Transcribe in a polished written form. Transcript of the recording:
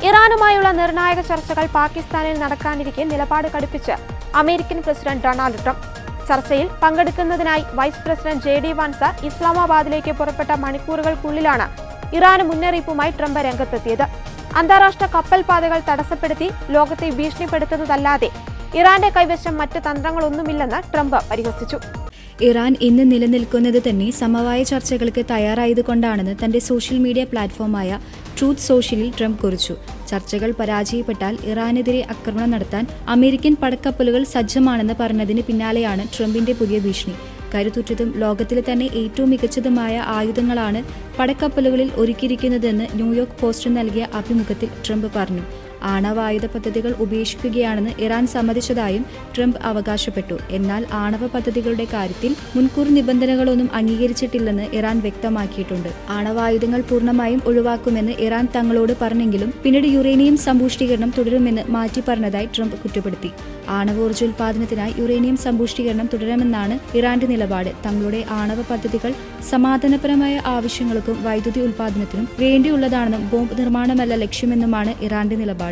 ഇറാനുമായുള്ള നിർണായക ചർച്ചകൾ പാകിസ്ഥാനിൽ നടക്കാനിരിക്കെ നിലപാട് കടുപ്പിച്ച് അമേരിക്കൻ പ്രസിഡന്റ് ഡൊണാൾഡ് ട്രംപ്. ചർച്ചയിൽ പങ്കെടുക്കുന്നതിനായി വൈസ് പ്രസിഡന്റ് JD വാൻസ് ഇസ്ലാമാബാദിലേക്ക് പുറപ്പെട്ട മണിക്കൂറുകൾക്കുള്ളിലാണ് ഇറാന് മുന്നറിയിപ്പുമായി ട്രംപ് രംഗത്തെത്തിയത്. അന്താരാഷ്ട്ര കപ്പൽ പാതകൾ തടസ്സപ്പെടുത്തി ലോകത്തെ ഭീഷണിപ്പെടുത്തുന്നതല്ലാതെ ഇറാന്റെ കൈവശം മറ്റ് തന്ത്രങ്ങളൊന്നുമില്ലെന്ന് ട്രംപ് പരിഹസിച്ചു. ഇറാൻ ഇന്ന് നിലനിൽക്കുന്നത് തന്നെ സമവായ ചർച്ചകൾക്ക് തയ്യാറായതുകൊണ്ടാണെന്ന് തന്റെ സോഷ്യൽ മീഡിയ പ്ലാറ്റ്ഫോമായ ട്രൂത്ത് സോഷ്യലിൽ ട്രംപ് കുറിച്ചു. ചർച്ചകൾ പരാജയപ്പെട്ടാൽ ഇറാനെതിരെ ആക്രമണം നടത്താൻ അമേരിക്കൻ പടക്കപ്പലുകൾ സജ്ജമാണെന്ന് പറഞ്ഞതിന് പിന്നാലെയാണ് ട്രംപിന്റെ പുതിയ ഭീഷണി. കരുത്തുറ്റതും ലോകത്തിലെ തന്നെ ഏറ്റവും മികച്ചതുമായ ആയുധങ്ങളാണ് പടക്കപ്പലുകളിൽ ഒരുക്കിയിരിക്കുന്നതെന്ന് ന്യൂയോർക്ക് പോസ്റ്റ് നൽകിയ അഭിമുഖത്തിൽ ട്രംപ് പറഞ്ഞു. ആണവായുധ പദ്ധതികൾ ഉപേക്ഷിക്കുകയാണെന്ന് ഇറാൻ സമ്മതിച്ചതായും ട്രംപ് അവകാശപ്പെട്ടു. എന്നാൽ ആണവ പദ്ധതികളുടെ കാര്യത്തിൽ മുൻകൂർ നിബന്ധനകളൊന്നും അംഗീകരിച്ചിട്ടില്ലെന്ന് ഇറാൻ വ്യക്തമാക്കിയിട്ടുണ്ട്. ആണവായുധങ്ങൾ പൂർണ്ണമായും ഒഴിവാക്കുമെന്ന് ഇറാൻ തങ്ങളോട് പറഞ്ഞെങ്കിലും പിന്നീട് യുറേനിയം സമ്പുഷ്ടീകരണം തുടരുമെന്ന് മാറ്റി പറഞ്ഞതായി ട്രംപ് കുറ്റപ്പെടുത്തി. ആണവോർജ്ജോൽപാദനത്തിനായി യുറേനിയം സമ്പുഷ്ടീകരണം തുടരുമെന്നാണ് ഇറാന്റെ നിലപാട്. തങ്ങളുടെ ആണവ പദ്ധതികൾ സമാധാനപരമായ ആവശ്യങ്ങൾക്കും വൈദ്യുതി ഉൽപാദനത്തിനും വേണ്ടിയുള്ളതാണെന്നും ബോംബ് നിർമ്മാണമല്ല ലക്ഷ്യമെന്നുമാണ് ഇറാന്റെ നിലപാട്.